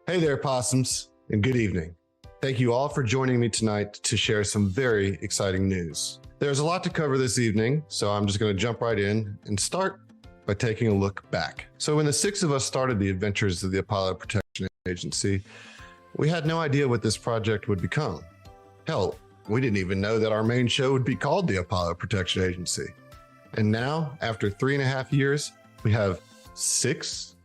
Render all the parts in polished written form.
Hey there, possums, and good evening. Thank you all for joining me tonight to share some very exciting news. There's a lot to cover this evening, so I'm just going to jump right in and start by taking a look back. So when the six of us started the adventures of the Apollo Protection Agency, we had no idea what this project would become. Hell, we didn't even know that our main show would be called the Apollo Protection Agency. And now, after 3.5 years, we have six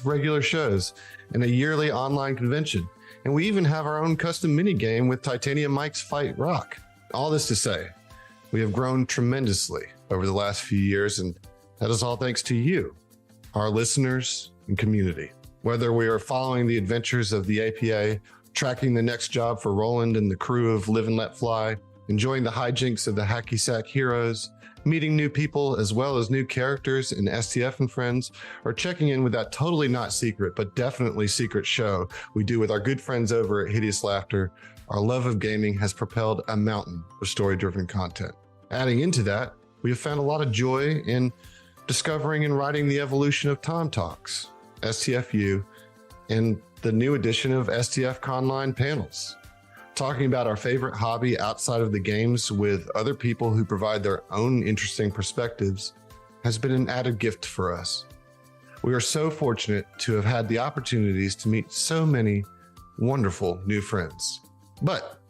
regular shows and a yearly online convention. And we even have our own custom mini game with Titanium Mike's Fight Rock. All this to say, we have grown tremendously over the last few years, and that is all thanks to you, our listeners and community. Whether we are following the adventures of the APA, tracking the next job for Roland and the crew of Live and Let Fly, enjoying the hijinks of the Hacky Sack heroes, meeting new people as well as new characters in STF and Friends, or checking in with that totally not secret but definitely secret show we do with our good friends over at Hideous Laughter, our love of gaming has propelled a mountain of story-driven content. Adding into that, we have found a lot of joy in discovering and writing the evolution of Tom Talks, STFU, and the new edition of STF Conline panels. Talking about our favorite hobby outside of the games with other people who provide their own interesting perspectives has been an added gift for us. We are so fortunate to have had the opportunities to meet so many wonderful new friends. But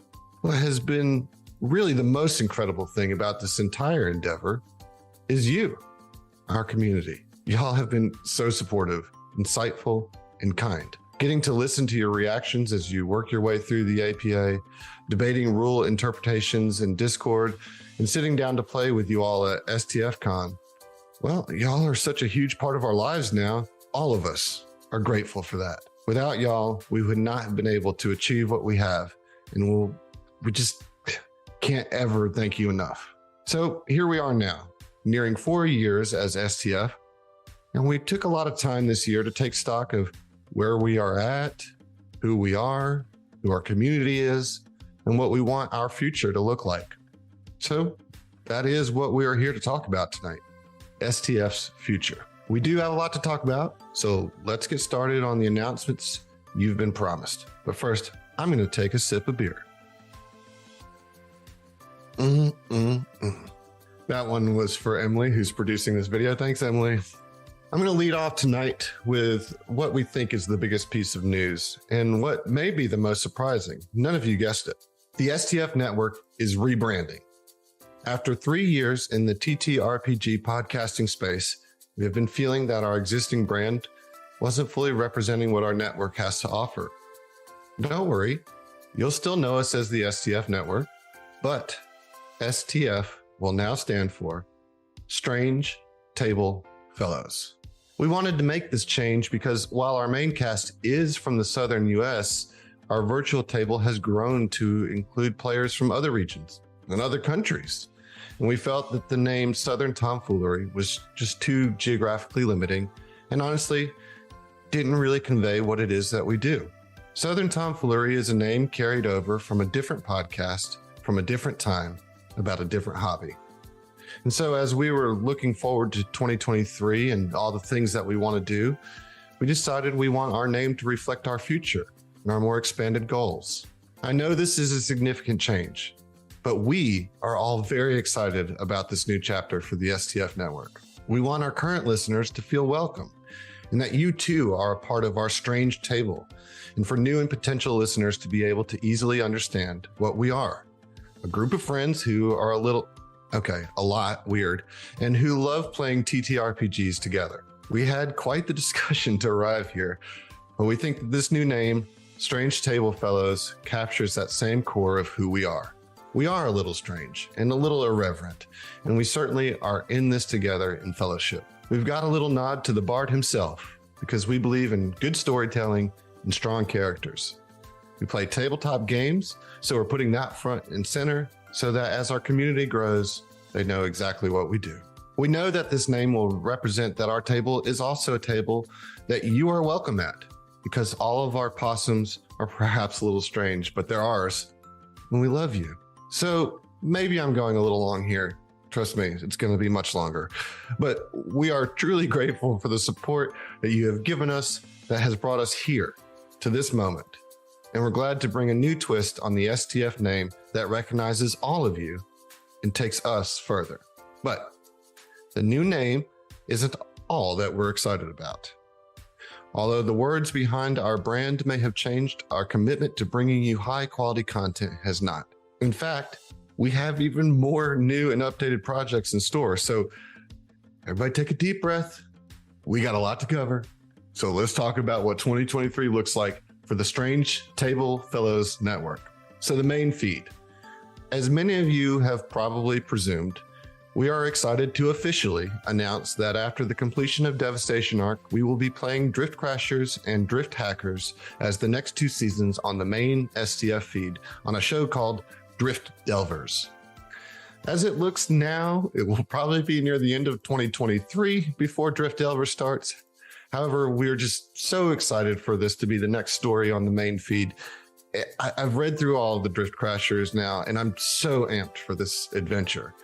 what has been really the most incredible thing about this entire endeavor is you, our community. Y'all have been so supportive, insightful, and kind. Getting to listen to your reactions as you work your way through the APA, debating rule interpretations in Discord, and sitting down to play with you all at STF Con. Well, y'all are such a huge part of our lives now. All of us are grateful for that. Without y'all, we would not have been able to achieve what we have, and we just can't ever thank you enough. So here we are now, nearing 4 years as STF, and we took a lot of time this year to take stock of where we are at, who we are, who our community is, and what we want our future to look like. So that is what we are here to talk about tonight, STF's future. We do have a lot to talk about, so let's get started on the announcements you've been promised. But first, I'm going to take a sip of beer. That one was for Emily, who's producing this video. Thanks, Emily. I'm going to lead off tonight with what we think is the biggest piece of news and what may be the most surprising. None of you guessed it. The STF Network is rebranding. After 3 years in the TTRPG podcasting space, we have been feeling that our existing brand wasn't fully representing what our network has to offer. Don't worry, you'll still know us as the STF Network, but STF will now stand for Strange Table Fellows. We wanted to make this change because while our main cast is from the Southern US, our virtual table has grown to include players from other regions and other countries. And we felt that the name Southern Tomfoolery was just too geographically limiting and honestly didn't really convey what it is that we do. Southern Tomfoolery is a name carried over from a different podcast from a different time about a different hobby. And so as we were looking forward to 2023 and all the things that we want to do, we decided we want our name to reflect our future and our more expanded goals. I know this is a significant change, but we are all very excited about this new chapter for the STF Network. We want our current listeners to feel welcome and that you too are a part of our strange table, and for new and potential listeners to be able to easily understand what we are. A group of friends who are a lot weird, and who love playing TTRPGs together. We had quite the discussion to arrive here, but we think that this new name, Strange Table Fellows, captures that same core of who we are. We are a little strange and a little irreverent, and we certainly are in this together in fellowship. We've got a little nod to the Bard himself, because we believe in good storytelling and strong characters. We play tabletop games, so we're putting that front and center so that as our community grows, they know exactly what we do. We know that this name will represent that our table is also a table that you are welcome at, because all of our possums are perhaps a little strange, but they're ours, and we love you. So maybe I'm going a little long here. Trust me, it's going to be much longer. But we are truly grateful for the support that you have given us that has brought us here to this moment, and we're glad to bring a new twist on the STF name that recognizes all of you and takes us further. But the new name isn't all that we're excited about. Although the words behind our brand may have changed, our commitment to bringing you high quality content has not. In fact, we have even more new and updated projects in store. So everybody take a deep breath. We got a lot to cover. So let's talk about what 2023 looks like for the Strange Table Fellows Network. So the main feed. As many of you have probably presumed, we are excited to officially announce that after the completion of Devastation Arc, we will be playing Drift Crashers and Drift Hackers as the next 2 seasons on the main STF feed on a show called Drift Delvers. As it looks now, it will probably be near the end of 2023 before Drift Delvers starts. However, we're just so excited for this to be the next story on the main feed. I've read through all of the Drift Crashers now, and I'm so amped for this adventure.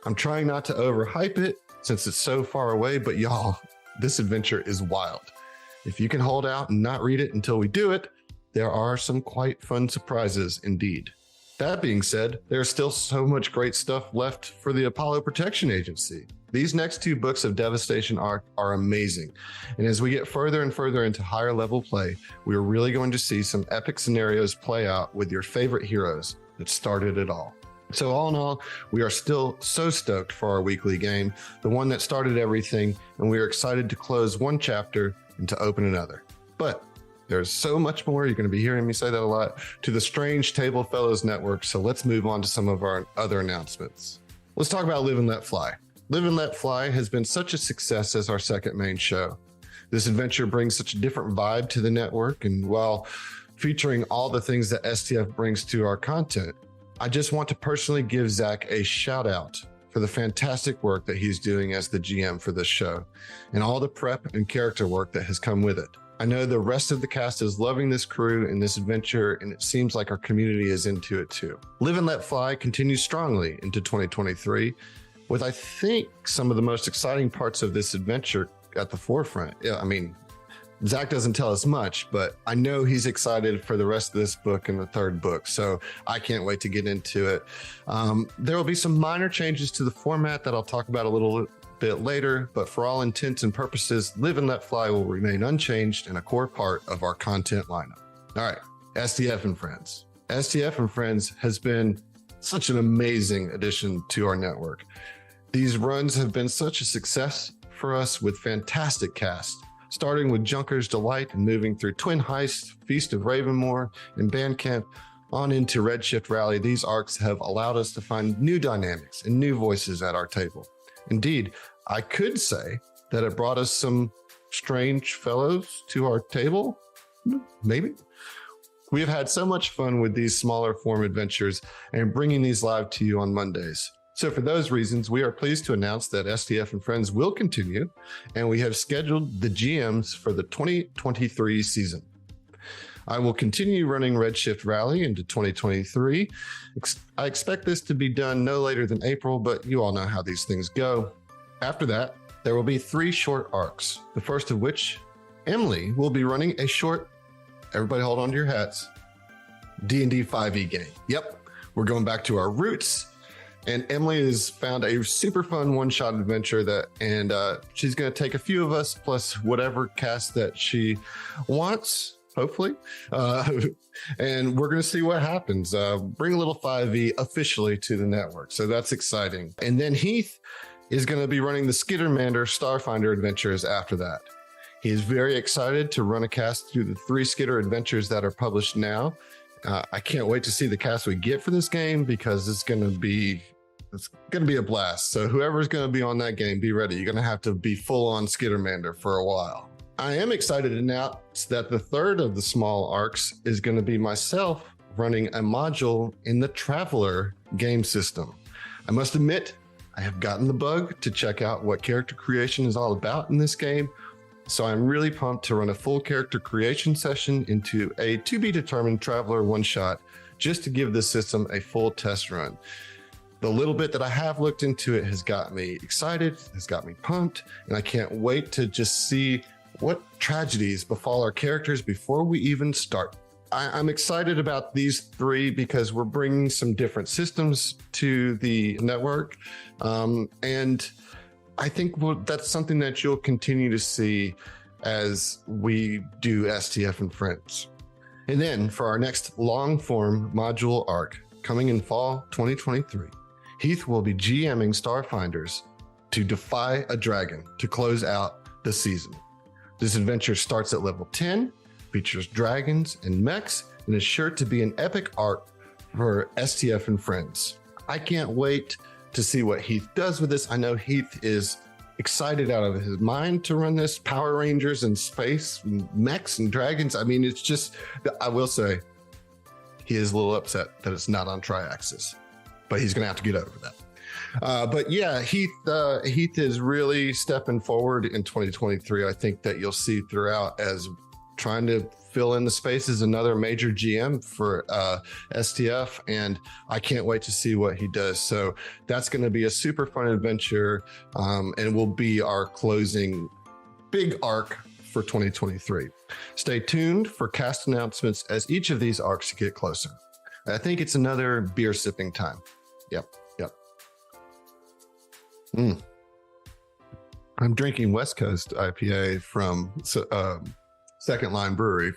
I'm trying not to overhype it since it's so far away, but y'all, this adventure is wild. If you can hold out and not read it until we do it, there are some quite fun surprises indeed. That being said, there's still so much great stuff left for the Apollo Protection Agency. These next 2 books of Devastation Arc are amazing. And as we get further and further into higher level play, we are really going to see some epic scenarios play out with your favorite heroes that started it all. So all in all, we are still so stoked for our weekly game, the one that started everything, and we are excited to close one chapter and to open another. But there's so much more, you're going to be hearing me say that a lot, to the Strange Table Fellows Network, so let's move on to some of our other announcements. Let's talk about Live and Let Fly. Live and Let Fly has been such a success as our second main show. This adventure brings such a different vibe to the network, and while featuring all the things that STF brings to our content, I just want to personally give Zach a shout out for the fantastic work that he's doing as the GM for this show and all the prep and character work that has come with it. I know the rest of the cast is loving this crew and this adventure, and it seems like our community is into it too. Live and Let Fly continues strongly into 2023 with, I think, some of the most exciting parts of this adventure at the forefront. Yeah, I mean, Zach doesn't tell us much, but I know he's excited for the rest of this book and the 3rd book, so I can't wait to get into it. There will be some minor changes to the format that I'll talk about a little bit later, but for all intents and purposes, Live and Let Fly will remain unchanged and a core part of our content lineup. All right, STF and Friends. STF and Friends has been such an amazing addition to our network. These runs have been such a success for us with fantastic cast, starting with Junker's Delight and moving through Twin Heist, Feast of Ravenmore, and Bandcamp on into Redshift Rally. These arcs have allowed us to find new dynamics and new voices at our table. Indeed, I could say that it brought us some strange fellows to our table, maybe. We have had so much fun with these smaller form adventures and bringing these live to you on Mondays. So for those reasons, we are pleased to announce that STF and Friends will continue, and we have scheduled the GMs for the 2023 season. I will continue running Redshift Rally into 2023. I expect this to be done no later than April, but you all know how these things go. After that, there will be 3 short arcs, the first of which, Emily will be running a short, everybody hold on to your hats, D&D 5e game. Yep, we're going back to our roots, and Emily has found a super fun one-shot adventure and she's going to take a few of us plus whatever cast that she wants, hopefully, and we're going to see what happens. Bring a little 5e officially to the network, so that's exciting. And then Heath is going to be running the Skittermander Starfinder adventures after that. He is very excited to run a cast through the 3 Skitter adventures that are published now. I can't wait to see the cast we get for this game because it's going to be a blast. So whoever's going to be on that game, be ready. You're going to have to be full on Skittermander for a while. I am excited to announce that the 3rd of the small arcs is going to be myself running a module in the Traveler game system. I must admit, I have gotten the bug to check out what character creation is all about in this game. So I'm really pumped to run a full character creation session into a to be determined Traveler one-shot just to give the system a full test run. The little bit that I have looked into it has got me excited, has got me pumped, and I can't wait to just see what tragedies befall our characters before we even start. I'm excited about these three because we're bringing some different systems to the network. And I think that's something that you'll continue to see as we do STF and Friends. And then for our next long form module arc coming in fall 2023, Heath will be GMing Starfinders to defy a dragon to close out the season. This adventure starts at level 10, features dragons and mechs, and is sure to be an epic arc for STF and Friends. I can't wait to see what Heath does with this. I know Heath is excited out of his mind to run this. Power Rangers and space, and mechs and dragons. I mean, it's just, I will say, he is a little upset that it's not on Triaxis, but he's going to have to get over that. But yeah, Heath is really stepping forward in 2023. I think that you'll see throughout as trying to fill in the space as another major GM for STF, and I can't wait to see what he does. So that's going to be a super fun adventure, and will be our closing big arc for 2023. Stay tuned for cast announcements as each of these arcs get closer. I think it's another beer sipping time. Yep. I'm drinking West Coast IPA from Second Line Brewery,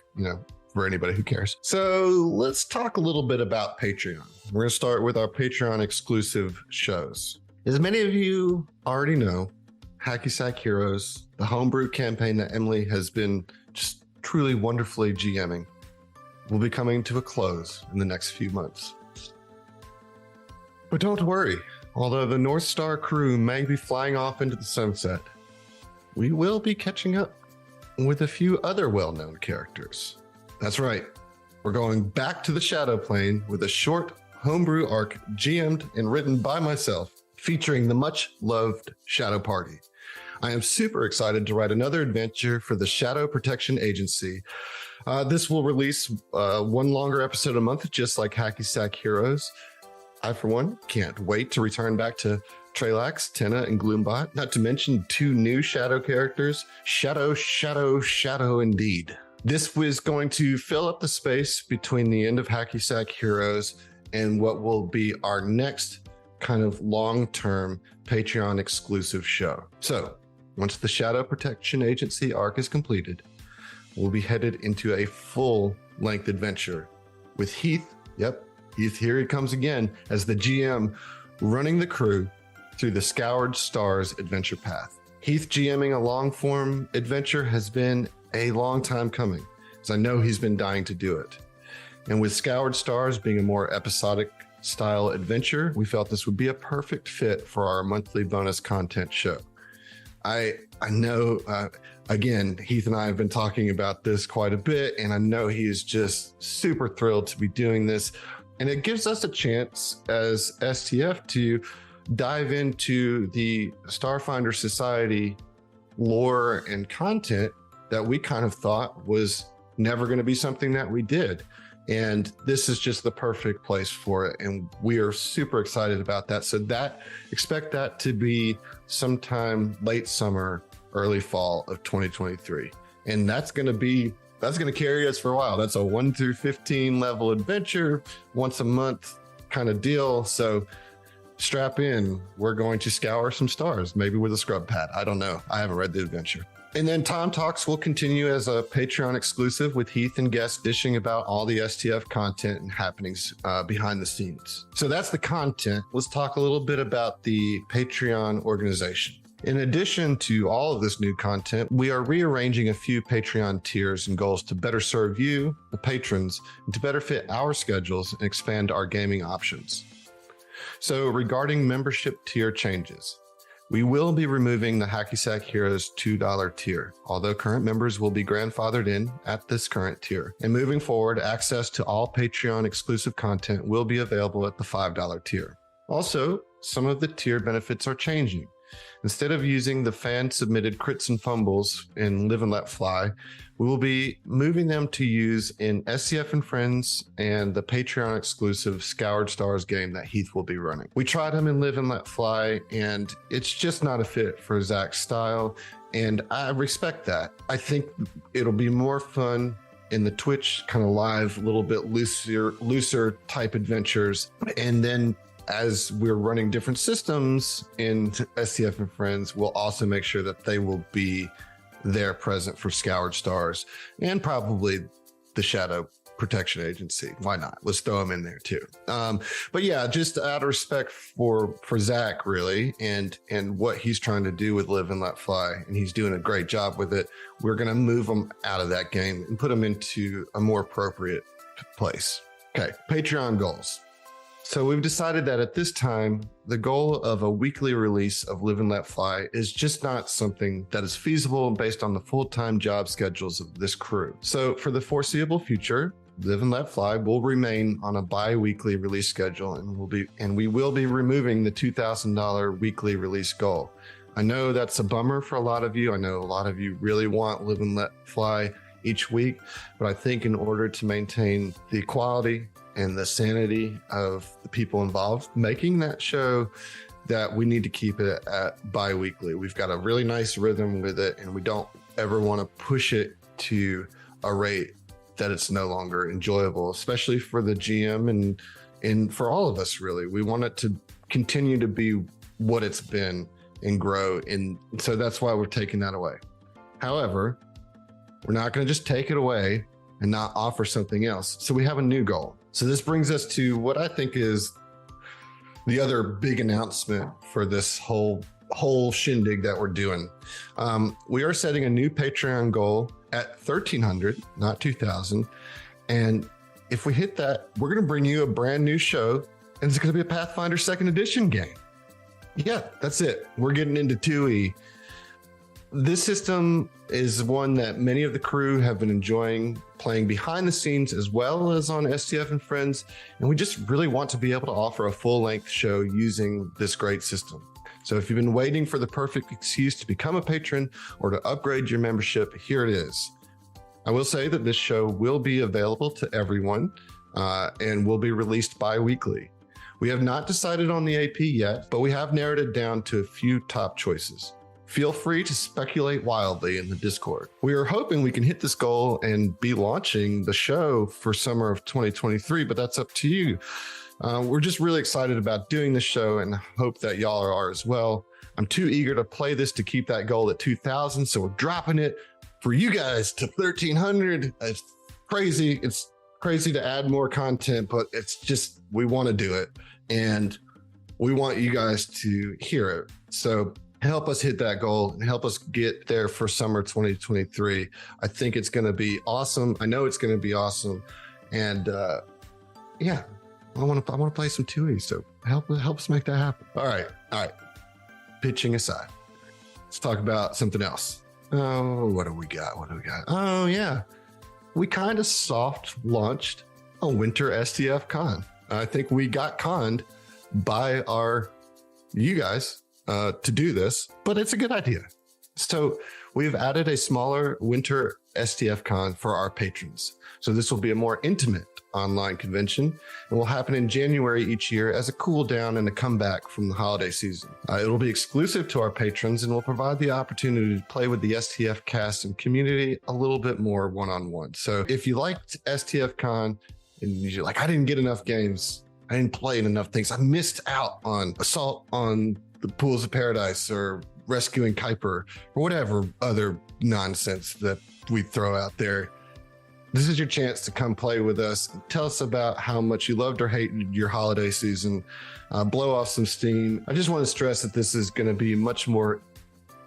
for anybody who cares. So let's talk a little bit about Patreon. We're going to start with our Patreon exclusive shows. As many of you already know, Hacky Sack Heroes, the homebrew campaign that Emily has been just truly wonderfully GMing, will be coming to a close in the next few months. But don't worry, although the North Star crew may be flying off into the sunset, we will be catching up with a few other well-known characters. That's right, we're going back to the Shadow Plane with a short homebrew arc GM'd and written by myself, featuring the much-loved Shadow Party. I am super excited to write another adventure for the Shadow Protection Agency. This will release one longer episode a month, just like Hacky Sack Heroes. I, for one, can't wait to return back to Trelax, Tenna, and Gloombot, not to mention 2 new Shadow characters. Shadow indeed. This was going to fill up the space between the end of Hacky Sack Heroes and what will be our next kind of long-term Patreon exclusive show. So once the Shadow Protection Agency arc is completed, we'll be headed into a full-length adventure with Heath. Yep, Heath, here he comes again as the GM, running the crew through the Scoured Stars adventure path. Heath GMing a long-form adventure has been a long time coming, as I know he's been dying to do it. And with Scoured Stars being a more episodic style adventure, we felt this would be a perfect fit for our monthly bonus content show. I know, again, Heath and I have been talking about this quite a bit, and I know he is just super thrilled to be doing this. And it gives us a chance as STF to dive into the Starfinder Society lore and content that we kind of thought was never going to be something that we did. And this is just the perfect place for it. And we are super excited about that. So expect that to be sometime late summer, early fall of 2023. And that's going to carry us for a while. That's a 1 through 15 level adventure, once a month kind of deal. So strap in. We're going to scour some stars, maybe with a scrub pad. I don't know. I haven't read the adventure. And then Tom Talks will continue as a Patreon exclusive with Heath and guests dishing about all the STF content and happenings behind the scenes. So that's the content. Let's talk a little bit about the Patreon organization. In addition to all of this new content, we are rearranging a few Patreon tiers and goals to better serve you, the patrons, and to better fit our schedules and expand our gaming options. So regarding membership tier changes, we will be removing the Hacky Sack Heroes $2 tier, although current members will be grandfathered in at this current tier. And moving forward, access to all Patreon exclusive content will be available at the $5 tier. Also, some of the tier benefits are changing. Instead of using the fan-submitted crits and fumbles in Live and Let Fly, we will be moving them to use in STF and Friends and the Patreon exclusive Scoured Stars game that Heath will be running. We tried him in Live and Let Fly, and it's just not a fit for Zach's style, and I respect that. I think it'll be more fun in the Twitch kind of live, a little bit looser type adventures, and then as we're running different systems in STF and Friends, we'll also make sure that they will be there present for Scoured Stars and probably the Shadow Protection Agency. Why not? Let's throw them in there too. But yeah, just out of respect for Zach, really, and what he's trying to do with Live and Let Fly, and he's doing a great job with it. We're going to move him out of that game and put him into a more appropriate place. Okay, Patreon goals. So we've decided that at this time, the goal of a weekly release of Live and Let Fly is just not something that is feasible based on the full-time job schedules of this crew. So for the foreseeable future, Live and Let Fly will remain on a bi-weekly release schedule, and we will be removing the $2,000 weekly release goal. I know that's a bummer for a lot of you. I know a lot of you really want Live and Let Fly each week, but I think in order to maintain the quality and the sanity of the people involved making that show, that we need to keep it at bi-weekly. We've got a really nice rhythm with it, and we don't ever want to push it to a rate that it's no longer enjoyable, especially for the GM and for all of us, really. We want it to continue to be what it's been and grow. And so that's why we're taking that away. However, we're not going to just take it away and not offer something else. So we have a new goal. So this brings us to what I think is the other big announcement for this whole shindig that we're doing. We are setting a new Patreon goal at 1,300, not 2,000. And if we hit that, we're going to bring you a brand new show, and it's going to be a Pathfinder 2nd Edition game. Yeah, that's it. We're getting into 2E. This system is one that many of the crew have been enjoying playing behind the scenes as well as on STF and Friends, and we just really want to be able to offer a full-length show using this great system. So if you've been waiting for the perfect excuse to become a patron or to upgrade your membership, here it is. I will say that this show will be available to everyone and will be released bi-weekly. We have not decided on the AP yet, but we have narrowed it down to a few top choices. Feel free to speculate wildly in the Discord. We are hoping we can hit this goal and be launching the show for summer of 2023, but that's up to you. We're just really excited about doing this show and hope that y'all are as well. I'm too eager to play this to keep that goal at 2,000, so we're dropping it for you guys to 1,300. It's crazy. It's crazy to add more content, but it's just, we want to do it, and we want you guys to hear it. So help us hit that goal and help us get there for summer 2023. I think it's going to be awesome. I know it's going to be awesome. And yeah, I want to play some 2E. So help us make that happen. All right. Pitching aside, let's talk about something else. Oh, what do we got? Oh yeah. We kind of soft launched a winter STF con. I think we got conned by you guys to do this, but it's a good idea. So we've added a smaller winter STF con for our patrons. So this will be a more intimate online convention and will happen in January each year as a cool down and a comeback from the holiday season. It'll be exclusive to our patrons and will provide the opportunity to play with the STF cast and community a little bit more one-on-one. So if you liked STF Con and you're like, I didn't get enough games, I didn't play enough things, I missed out on Assault on the Pools of Paradise or Rescuing Kuiper or whatever other nonsense that we throw out there, this is your chance to come play with us. Tell us about how much you loved or hated your holiday season. Blow off some steam. I just want to stress that this is going to be much more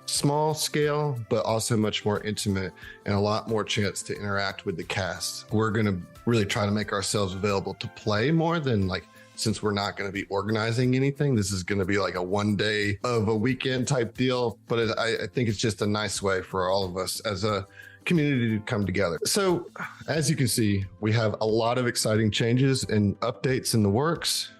small scale, but also much more intimate and a lot more chance to interact with the cast. We're going to really try to make ourselves available to play more than since we're not going to be organizing anything, this is going to be like a one day of a weekend type deal. But I think it's just a nice way for all of us as a community to come together. So as you can see, we have a lot of exciting changes and updates in the works.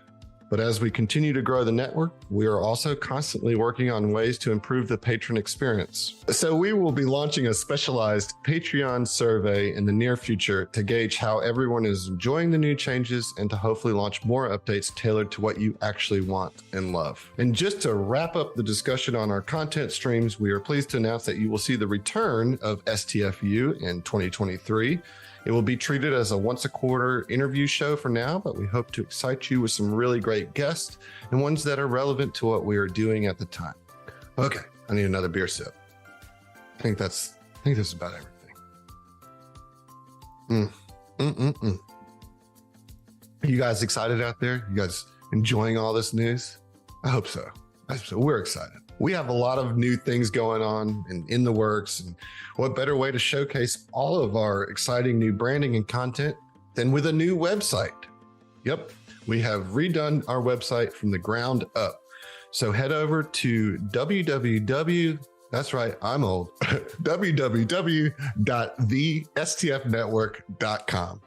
But as we continue to grow the network, we are also constantly working on ways to improve the patron experience. So we will be launching a specialized Patreon survey in the near future to gauge how everyone is enjoying the new changes and to hopefully launch more updates tailored to what you actually want and love. And just to wrap up the discussion on our content streams, we are pleased to announce that you will see the return of STFU in 2023. It will be treated as a once a quarter interview show for now, but we hope to excite you with some really great guests and ones that are relevant to what we are doing at the time. Okay, I need another beer sip. I think that's about everything. Are you guys excited out there? You guys enjoying all this news? I hope so. We're excited. We have a lot of new things going on and in the works. And what better way to showcase all of our exciting new branding and content than with a new website? Yep, we have redone our website from the ground up. So head over to that's right, I'm old, www.thestfnetwork.com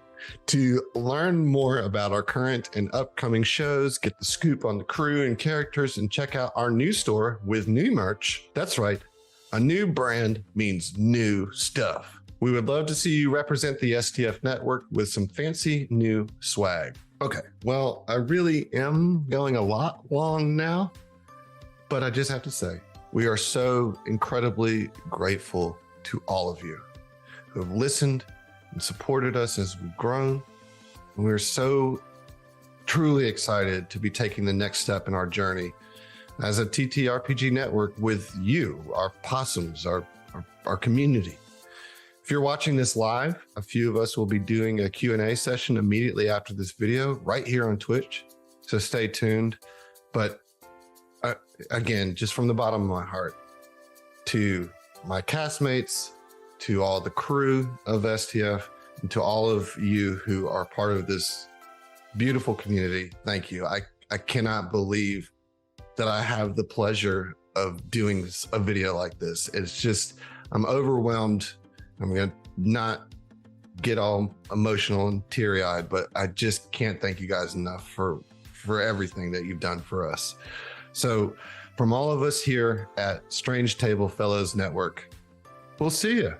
to learn more about our current and upcoming shows, get the scoop on the crew and characters, and check out our new store with new merch. That's right, a new brand means new stuff. We would love to see you represent the STF Network with some fancy new swag. Okay, well, I really am going a lot long now, but I just have to say, we are so incredibly grateful to all of you who have listened and supported us as we've grown. And we're so truly excited to be taking the next step in our journey as a TTRPG network with you, our possums, our community. If you're watching this live, a few of us will be doing a Q&A session immediately after this video right here on Twitch. So stay tuned. But again, just from the bottom of my heart, to my castmates, to all the crew of STF, and to all of you who are part of this beautiful community, thank you. I cannot believe that I have the pleasure of doing a video like this. It's just, I'm overwhelmed. I'm going to not get all emotional and teary-eyed, but I just can't thank you guys enough for everything that you've done for us. So from all of us here at Strange Table Fellows Network, we'll see you.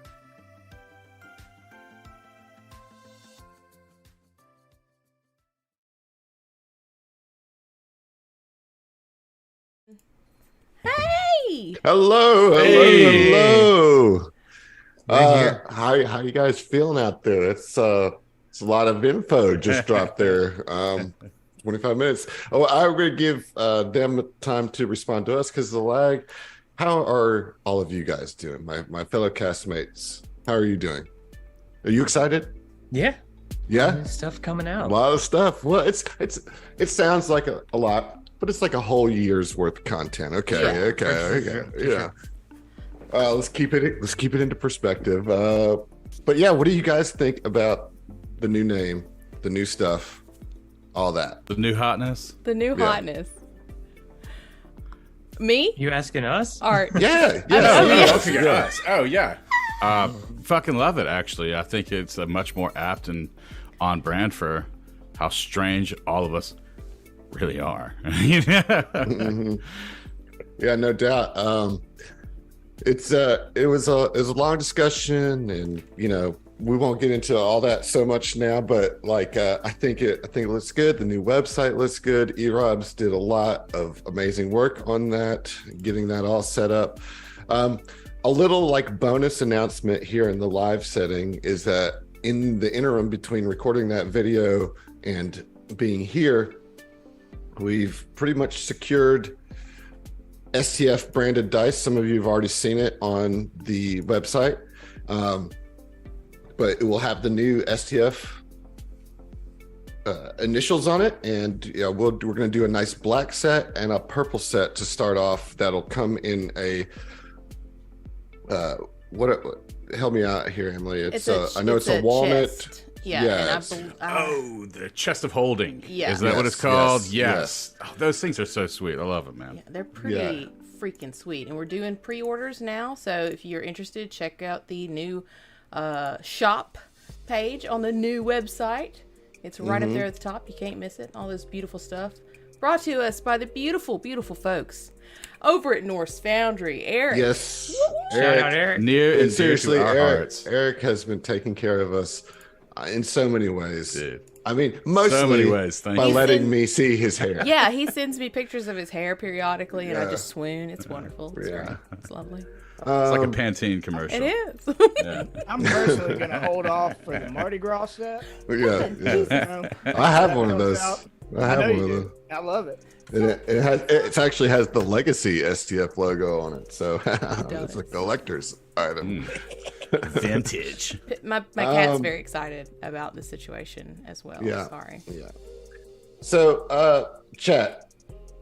Hey! Hello. How you guys feeling out there? It's a lot of info just dropped there. 25 minutes. Oh, I'm going to give them time to respond to us because of the lag. How are all of you guys doing? My fellow castmates, how are you doing? Are you excited? Yeah. Yeah? Stuff coming out. A lot of stuff. Well, it sounds like a lot, but it's like a whole year's worth of content. Okay. Yeah. Let's keep it into perspective. But yeah, what do you guys think about the new name, the new stuff, all that? The new hotness? The new hotness. Me? You asking us? Art. Yeah. Oh yeah. Fucking love it, actually. I think it's a much more apt and on brand for how strange all of us really are. Mm-hmm. Yeah, no doubt. It was a long discussion, and we won't get into all that so much now, but I think it looks good. The new website looks good. E-Robs did a lot of amazing work on that, getting that all set up. A little bonus announcement here in the live setting is that in the interim between recording that video and being here, we've pretty much secured STF branded dice. Some of you have already seen it on the website, but it will have the new STF initials on it, and we're going to do a nice black set and a purple set to start off. That'll come in a help me out here, Emily. I know it's a walnut. Chest. Yeah. The chest of holding. Yeah. Is that what it's called? Yes. Oh, those things are so sweet. I love it, man. Yeah, they're pretty freaking sweet. And we're doing pre-orders now. So if you're interested, check out the new shop page on the new website. It's right up there at the top. You can't miss it. All this beautiful stuff. brought to us by the beautiful, beautiful folks over at Norse Foundry. Eric. Yes. Shout out, Eric. Near and dear Seriously, to our Eric, hearts. Eric has been taking care of us in so many ways. Dude. I mean, mostly So many ways. Thank by you. letting me see his hair. Yeah, he sends me pictures of his hair periodically, and I Yeah. just swoon. It's wonderful. It's Yeah. great. It's lovely. It's like a Pantene commercial. It is. Yeah. I'm personally going to hold off for the Mardi Gras set. Yeah, yeah. You know, I have one of comes those. out. I I have know one you of do. those. I love it. And it actually has the legacy STF logo on it, so it's a collector's item. Vintage. my cat's very excited about the situation as well. Yeah. Sorry. Yeah. So, chat,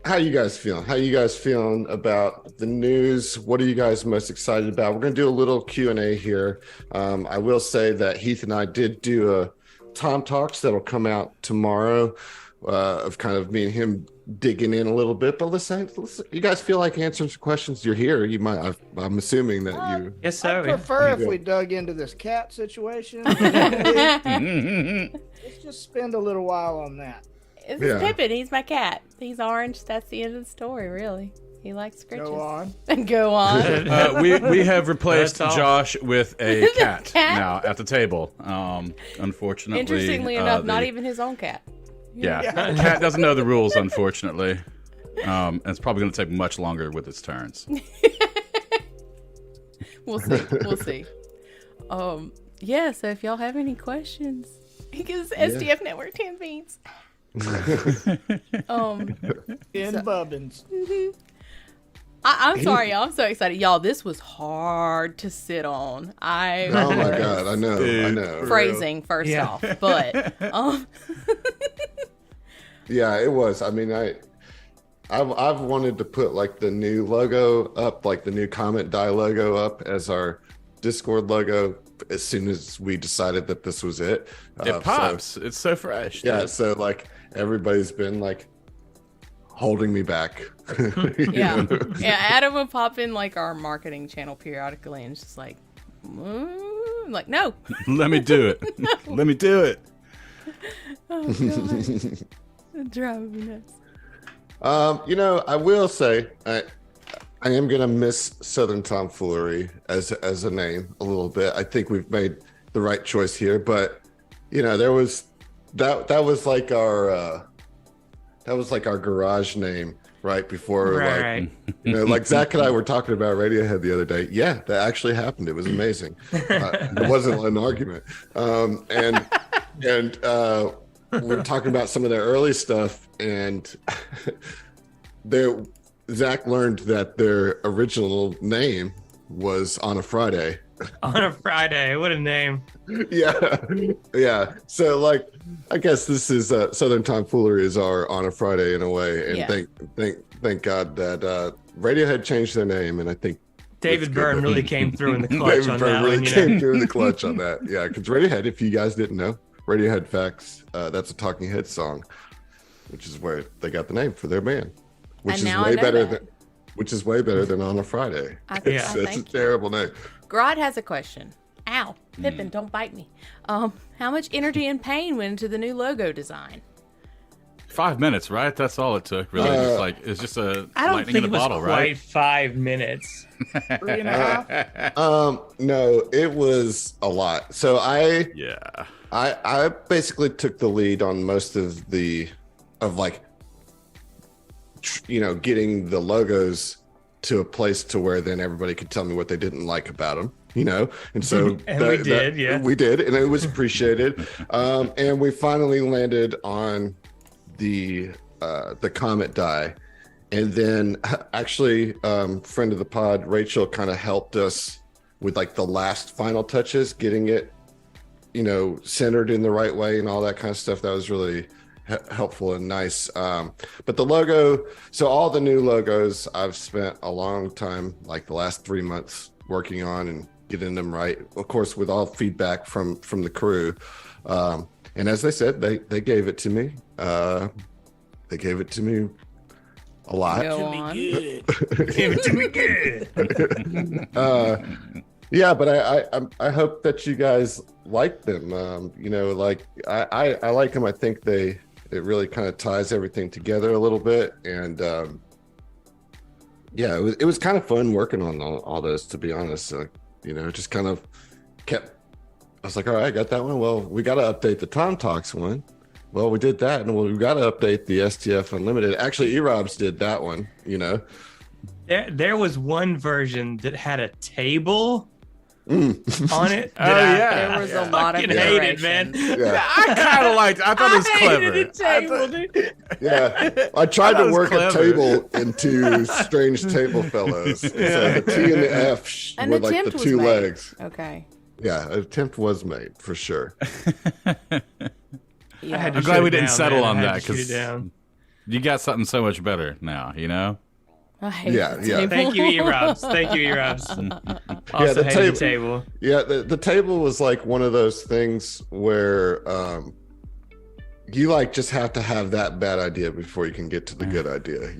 how you guys feeling? How you guys feeling about the news? What are you guys most excited about? We're going to do a little Q&A here. I will say that Heath and I did do a Tom Talks that'll come out tomorrow of kind of me and him digging in a little bit. But listen, you guys feel like answering some questions? You're here. You might. I'm assuming that you. I Yes, sir. prefer if Yeah. we dug into this cat situation. Let's just spend a little while on that. It's Yeah. Pippin. He's my cat. He's orange. That's the end of the story, really. He likes scritches. Go on. Go on. We have replaced That's all. Josh with a cat, Cat? now at the table. Unfortunately, Interestingly enough, not the- even his own cat. Yeah, cat doesn't know the rules, unfortunately. And it's probably going to take much longer with its turns. We'll see. We'll see. Yeah, so if y'all have any questions, because STF Network 10 beans. In Bubbins. I'm sorry, y'all. I'm so excited. Y'all, this was hard to sit on. Oh my god! I know. I Dude. know. Phrasing first Yeah. off, but Yeah, it was. I mean, I've wanted to put like the new logo up, like the new Comment Die logo up as our Discord logo as soon as we decided that this was it. It So- pops. It's so fresh. yeah, dude. so like everybody's been like holding me back. yeah, yeah. Adam would pop in like our marketing channel periodically, and it's just like, like no. Let me do it. Let me do it. Oh god, it drives me nuts. I will say I am gonna miss Southern Tomfoolery as a name a little bit. I think we've made the right choice here, but there was that was like our garage name right before Right. like Zach and I were talking about Radiohead the other day. Yeah, that actually happened. It was amazing. It wasn't an argument. And we were talking about some of their early stuff, and Zach learned that their original name was On a Friday. On a Friday. What a name. Yeah. So like, I guess this is Southern Tomfoolery is our On a Friday in a way, and Yeah. thank God that Radiohead changed their name, and I think David good. Byrne really came through in the clutch David on Byrne that really one. came through the clutch on that. Yeah, because Radiohead, if you guys didn't know, Radiohead Facts, that's a Talking Heads song, which is where they got the name for their band, which And is now I way know better that. than which is way better than On a Friday. It's a thank you. terrible name. Grod has a question. Ow, Pippin, don't bite me. How much energy and pain went into the new logo design? 5 minutes, right? That's all it took. Really, it's just a I don't lightning think in it a was bottle, quite right? 5 minutes. 3.5. No, it was a lot. So Yeah. I basically took the lead on most of getting the logos to a place to where then everybody could tell me what they didn't like about them, and so And we did, yeah. we did, and it was appreciated. And we finally landed on the Comet die, and then actually friend of the pod Rachel kind of helped us with like the last final touches, getting it centered in the right way and all that kind of stuff. That was really helpful and nice. But the logo, so all the new logos I've spent a long time, like the last 3 months, working on and getting them right, of course with all feedback from the crew. And as they said, they gave it to me. They gave it to me a lot. Go on. Give it to me good. Yeah, but I hope that you guys like them. I like them. I think they It really kind of ties everything together a little bit, and yeah, it was kind of fun working on all those. To be honest, just kind of kept. I was like, all right, I got that one. Well, we got to update the Tom Talks one. Well, we did that, and we got to update the STF Unlimited. Actually, E-Robs did that one. There was one version that had a table on it. There was a lot of hated, man. Yeah. I kind of liked it. I thought it was clever. Hated the table, dude. Yeah, I tried to work clever. a table into Strange Table Fellows. So the T and the F An were like attempt the was two made. legs. Okay. Yeah, an attempt was made for sure. I had to I'm shoot glad we it didn't down, settle man. on I had that to shoot it because down. you got something so much better now. I hate Yeah, the yeah. table. Thank you, E-Robs. Thank you, E-Robs. Also the hated the table. Yeah, the table was like one of those things where you like just have to have that bad idea before you can get to the good idea,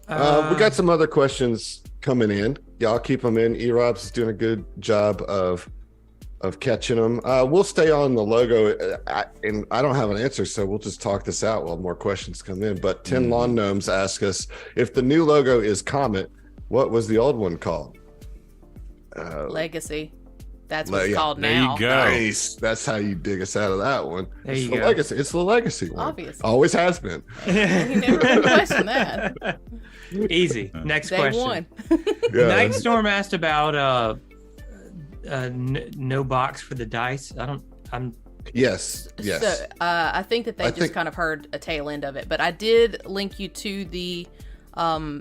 We got some other questions coming in. Y'all keep them in. E-Robs is doing a good job of catching them. We'll stay on the logo, and I don't have an answer, so we'll just talk this out while more questions come in. But 10 Lawn Gnomes ask us, if the new logo is Comet, what was the old one called? Legacy. That's what it's Yeah. called There now. you go. Nice. That's how you dig us out of that one. There It's you the go. legacy. It's the legacy one. Obviously. Always has been. You never can question that. Easy. Next Day question. one. Yeah. Nightstorm asked about no box for the dice. Yes. So I think that they I just think- kind of heard a tail end of it, but I did link you to the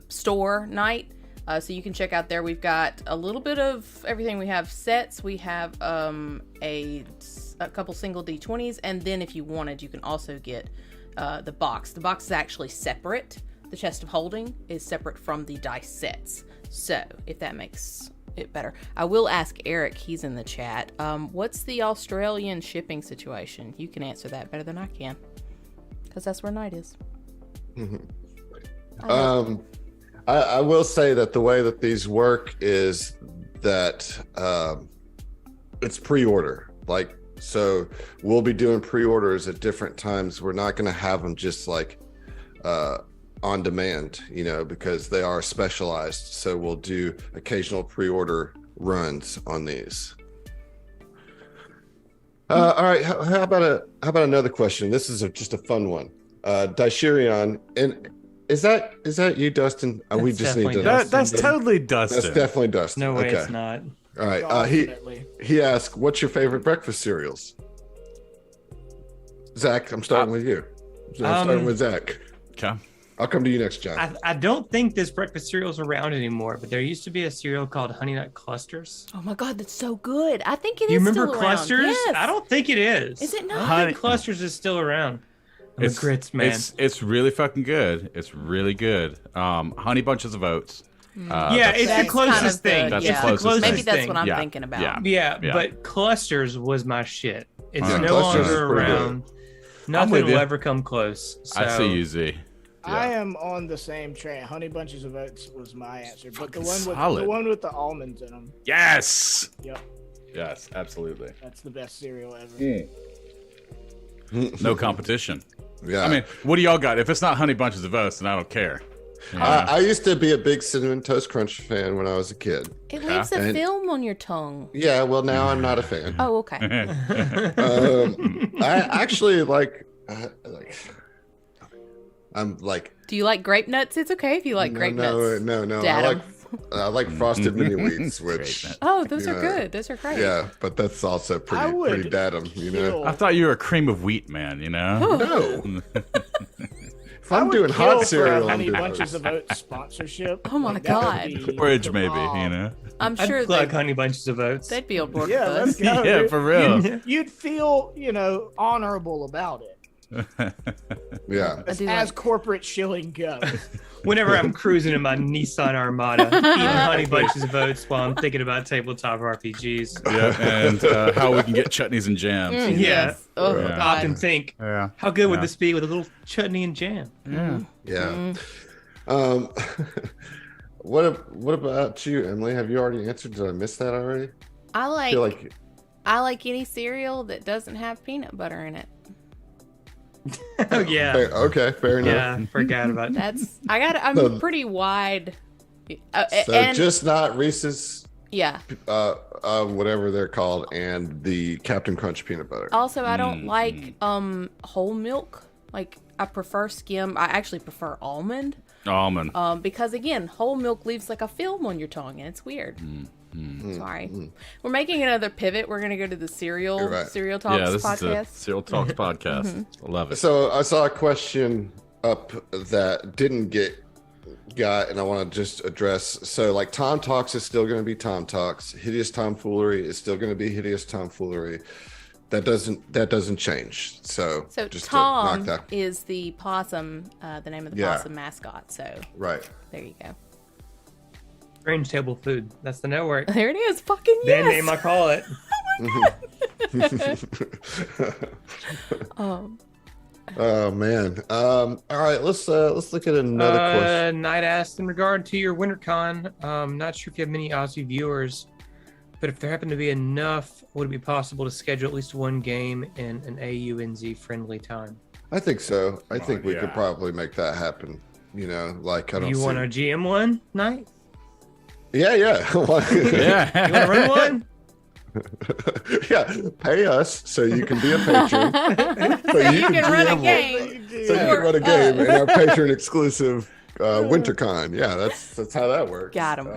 store night, so you can check out there. We've got a little bit of everything. We have sets, we have a couple single D20s, and then if you wanted, you can also get the box. The box is actually separate. The chest of holding is separate from the dice sets. So if that makes it better, I will ask Eric. He's in the chat. What's the Australian shipping situation? You can answer that better than I can, because that's where Night is. I will say that the way that these work is that it's pre-order. So we'll be doing pre-orders at different times. We're not going to have them just on demand, because they are specialized. So we'll do occasional pre-order runs on these. All right. How about another question? This is just a fun one. Daishirion, and is that you, Dustin? We That's just need to. definitely Dustin. That's totally Dustin. That's definitely Dustin. No way, Okay. it's not. All right. Definitely. He asked, "What's your favorite breakfast cereals?" Zach, I'm starting with you. I'm starting with Zach. Okay. I'll come to you next, John. I don't think this breakfast cereal's around anymore, but there used to be a cereal called Honey Nut Clusters. Oh my God, that's so good. I think it is. You remember still around. Clusters? Yes. I don't think it is. Is it not? I think Clusters is still around. I'm a grits man. It's really fucking good. It's really good. Honey Bunches of Oats. Yeah, it's the That's closest kind of the- thing. That's It's the the closest closest Maybe thing. that's thing. what I'm Yeah. thinking about. Yeah. Yeah, but Clusters was my shit. It's Yeah, no Clusters longer is pretty good. around. with Nothing will you. ever come close. So. I see you, Z. I am on the same train. Honey Bunches of Oats was my answer, but the Fucking one solid. with the almonds in them. Yes. Yep, Yes, absolutely. that's the best cereal ever. No competition. Yeah. I mean, what do y'all got? If it's not Honey Bunches of Oats, then I don't care. I used to be a big Cinnamon Toast Crunch fan when I was a kid. It leaves a And- film on your tongue. Yeah, well, now I'm not a fan. Oh, okay. I actually I'm like, Do you like grape nuts? It's okay if you like grape nuts. no. Dad. I like frosted mini wheats, which Grape Oh, those are Yeah. good. Those are great. yeah, but that's also I pretty would datum, you know. kill- I thought you were a cream of wheat man, you know? No. If I I'm would doing kill hot for cereal, a I'm Honey doing Bunches of Oats sponsorship. Oh my Like, that would God. be Porridge, the maybe, bomb. you know? I'm I'd sure plug Honey Bunches of Oats. they'd be on board Yeah, with let's us. go. Yeah, dude. for real. You'd feel, honorable about it. Yeah. As, do as like- corporate shilling goes. Whenever I'm cruising in my Nissan Armada, eating Honey Bunches of Oats while I'm thinking about tabletop RPGs. Yeah, and how we can get chutneys and jams. Mm, Yeah. yes. Oh, Yeah. I God. often think, Yeah. how good would Yeah. this be with a little chutney and jam? Yeah. Yeah. What about you, Emily? Have you already answered? Did I miss that already? I I like, feel like I like any cereal that doesn't have peanut butter in it. Oh yeah. Okay, fair enough. Yeah, forgot about that. I'm pretty wide. So And just not Reese's, yeah. whatever they're called, and the Captain Crunch peanut butter. Also, I don't like whole milk. Like, I prefer skim. I actually prefer almond. Almond. Because again, whole milk leaves like a film on your tongue, and it's weird. Sorry. We're making another pivot. We're gonna go to the cereal You're right. cereal talks Yeah, this is podcast. the Cereal Talks podcast. I love it. So I saw a question up that didn't got, and I want to just address. So like Tom Talks is still going to be Tom Talks. Hideous Tomfoolery is still going to be Hideous Tomfoolery. That doesn't change. So just Tom to knock that. is the possum, the name of the Yeah. possum mascot. So Right. there you go. Strange Table Food. That's the network. There it is. Fucking Band yes. name I call it. Oh man. All right. Let's look at another question. Knight asked, in regard to your WinterCon, not sure if you have many Aussie viewers, but if there happen to be enough, would it be possible to schedule at least one game in an AUNZ friendly time? I think so. I think we yeah. could probably make that happen. You know, like I don't. You want a GM one, Knight? Yeah. You want Yeah. to run one? Yeah, pay us so you can be a patron. So You can run a GM game. So you can run a game in our patron exclusive WinterCon. Yeah, that's how that works. Got him.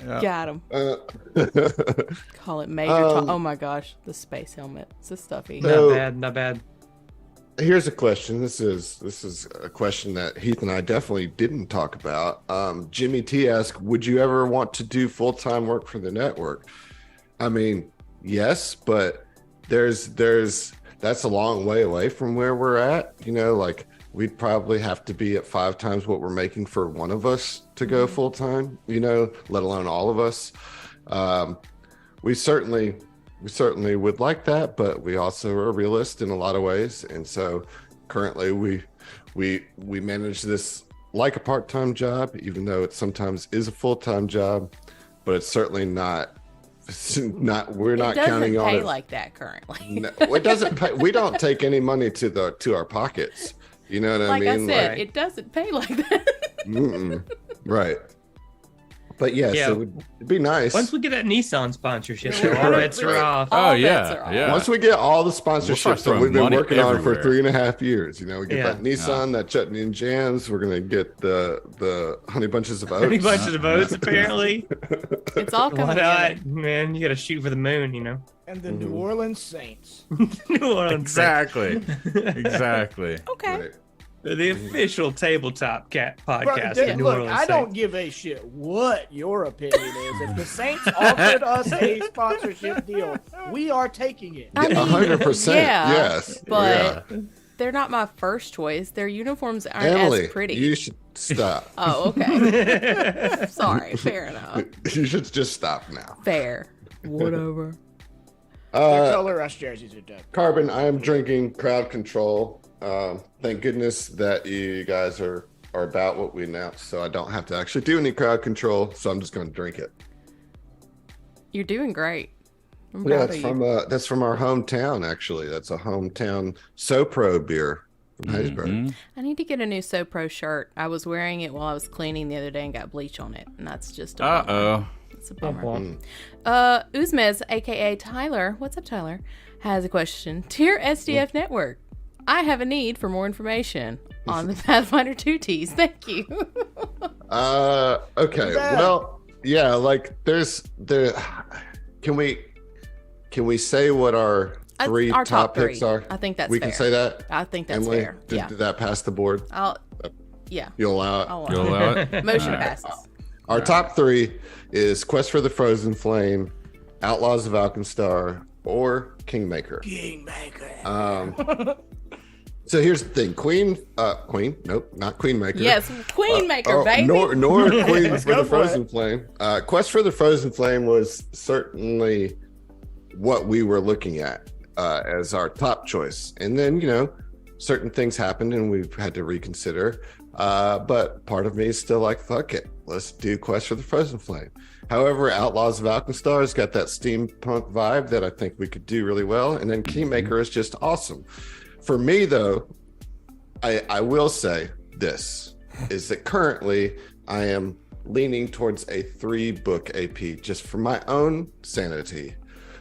Got him. Uh, Call it Major Tom. Oh my gosh, the space helmet. It's a stuffy. So- Not bad. Here's a question. This is a question that Heath and I definitely didn't talk about. Jimmy T asked, would you ever want to do full-time work for the network? I mean, yes, but there's that's a long way away from where we're at. You know, like we'd probably have to be at 5 times what we're making for one of us to go full-time, you know, let alone all of us. We certainly would like that, but we also are a realist in a lot of ways. And so currently we manage this like a part-time job, even though it sometimes is a full-time job, but it's certainly not, we're not counting on it. It doesn't pay like that currently. No, it doesn't pay. We don't take any money to our pockets. You know what I Like I mean? said, Like- it doesn't pay like that. Right. But yes, Yeah. it'd be nice. Once we get that Nissan sponsorship, so all bets are off. All Oh, yeah, bets are off. yeah. Once we get all the start sponsorships that throwing we've been money working on for everywhere. 3.5 years, you know, we get Yeah. that Nissan, that Chutney and Jams. We're gonna get the Honey Bunches of Oats. Honey bunches of votes, apparently. It's all Why coming together. not? Man, you got to shoot for the moon, you know. And the New Orleans Saints. New Orleans. Exactly. Exactly. Okay. Right. The official tabletop cat Bro, podcast. dude, of New look, Orleans I don't Saints. give a shit what your opinion is. If the Saints offered us a sponsorship deal, we are taking it. I mean, 100%. yeah, Yes. but they're not my first choice. Their uniforms aren't Emily, as pretty. you should stop. Oh, okay. Sorry. Fair enough. You should just stop now. Fair. Whatever. Their color rush jerseys are dope. Carbon, I am drinking Crowd Control. Thank goodness that you guys are about what we announced, so I don't have to actually do any crowd control. So I'm just going to drink it. You're doing great. I'm Yeah, proud it's of from you. that's from our hometown. Actually, that's a hometown SoPro beer from Hattiesburg. I need to get a new SoPro shirt. I was wearing it while I was cleaning the other day and got bleach on it, and that's just a bummer. Uh-oh. It's a bummer. Well, Uzmez, aka Tyler, what's up, Tyler? Has a question. Dear STF Network, I have a need for more information on the Pathfinder 2Ts. Thank you. Okay. bad. Well, yeah. Like, Can we say what our three Our top top picks three. are? I think that's we fair. can say that. I think that's Emily, fair. did, Yeah. did that pass the board? Yeah. You'll allow it. I'll You'll allow it? Motion All right. passes. Our top 3 is Quest for the Frozen Flame, Outlaws of Alkenstar, or Kingmaker. Kingmaker. So here's the thing: Queen, nope, not Queenmaker. Yes, Queenmaker, baby. Nor Queen for go the for Frozen Flame. Quest for the Frozen Flame was certainly what we were looking at as our top choice, and then certain things happened and we've had to reconsider. But part of me is still like, fuck it, let's do Quest for the Frozen Flame. However, Outlaws of Alkenstar's got that steampunk vibe that I think we could do really well. And then Kingmaker is just awesome. For me, though, I will say this, is that currently I am leaning towards a 3-book AP just for my own sanity,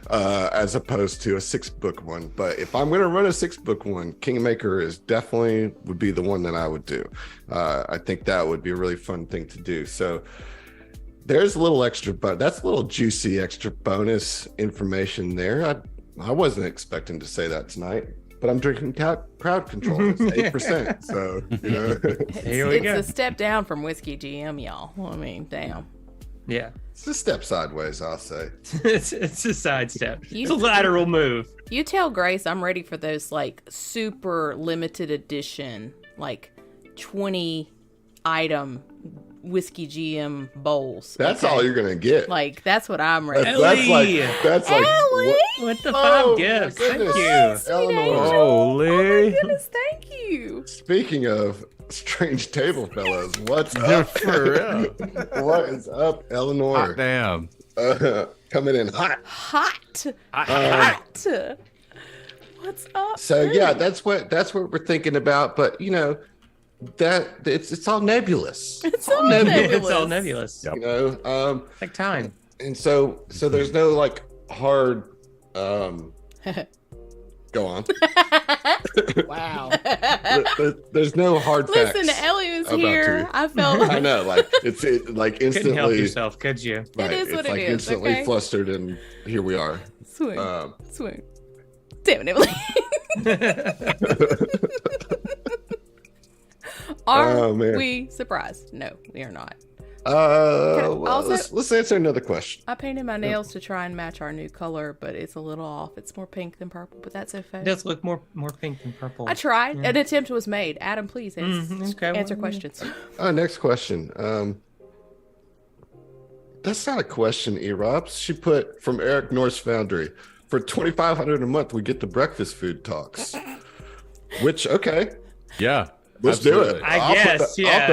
as opposed to a 6-book one. But if I'm going to run a 6-book one, Kingmaker is definitely would be the one that I would do. I think that would be a really fun thing to do. So there's a little extra, but that's a little juicy extra bonus information there. I wasn't expecting to say that tonight, but I'm drinking crowd control. It's 8%. So, you know, it's a step down from Whiskey GM, y'all. I mean, damn. Yeah. It's a step sideways, I'll say. it's a sidestep. It's a lateral move. You tell Grace I'm ready for those like super limited edition, like 20 item Whiskey GM bowls. That's all you're gonna get. Like that's what I'm ready. That's like Ellie! What the 5 gifts? Thank you. Eleanor. Holy. Oh my goodness, thank you. Speaking of strange table fellows, what's up? For real. What is up, Eleanor? Hot damn. Coming in hot. Hot. What's up? So yeah, that's what we're thinking about. But you know, that it's all nebulous. It's all nebulous. It's all nebulous. Yep. You know, Like time. and so there's no like hard. Go on. Wow. There's no hard facts. Listen, Ellie was about here. you. I felt I know, like like Couldn't help instantly. yourself, could you? Right, is what it's it like is, instantly okay? flustered, and here we are. swoon. Um, Swoon. Damn it, Emily. Are Oh, man. we surprised? No, we are not. well, also- let's answer another question. I painted my nails to try and match our new color, but it's a little off. It's more pink than purple, but that's okay. It does look more pink than purple. I tried. Yeah. An attempt was made. Adam, please Okay, answer well, questions. Next question. That's not a question, E-Robs. She put from Eric Norse Foundry. For $2,500 a month, we get the breakfast food talks. Which, okay, Yeah. let's do it. absolutely. I guess, yeah.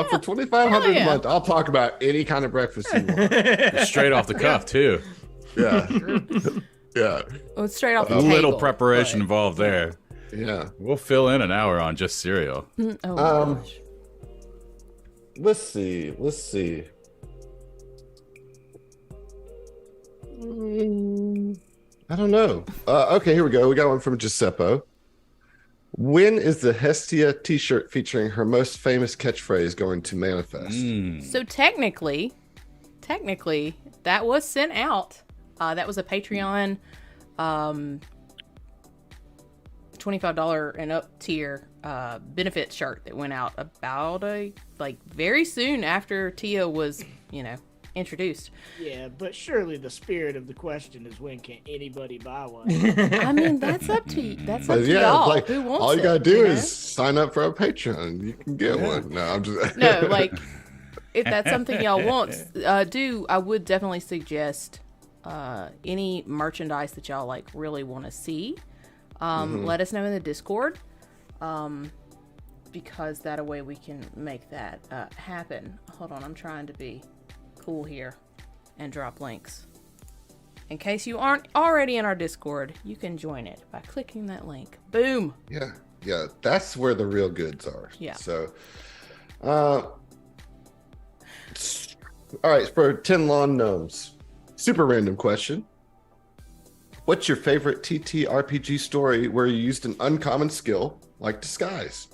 For $2,500 Hell yeah. a month, I'll talk about any kind of breakfast you want. Straight off the cuff, too. Yeah. Yeah. Oh, it's straight off the A table. little preparation involved there. Yeah. We'll fill in an hour on just cereal. Oh, gosh. Let's see. I don't know. Okay, here we go. We got one from Giuseppe. When is the Hestia t-shirt featuring her most famous catchphrase going to manifest? So technically, that was sent out. That was a Patreon $25 and up tier benefit shirt that went out about very soon after Tia was, introduced. Yeah, but surely the spirit of the question is when can anybody buy one? I mean, that's up to you. That's up But to yeah, y'all. like Who wants all you it, gotta do know? is sign up for a Patreon. You can get one. No, I'm just No, like if that's something y'all want, I would definitely suggest any merchandise that y'all like really want to see. Let us know in the Discord, because that a way we can make that happen. Hold on, I'm trying to be cool here and drop links. In case you aren't already in our Discord, you can join it by clicking that link. Boom. yeah. That's where the real goods are. Yeah. So, all right, for 10 lawn gnomes, super random question. What's your favorite TTRPG story where you used an uncommon skill like disguise?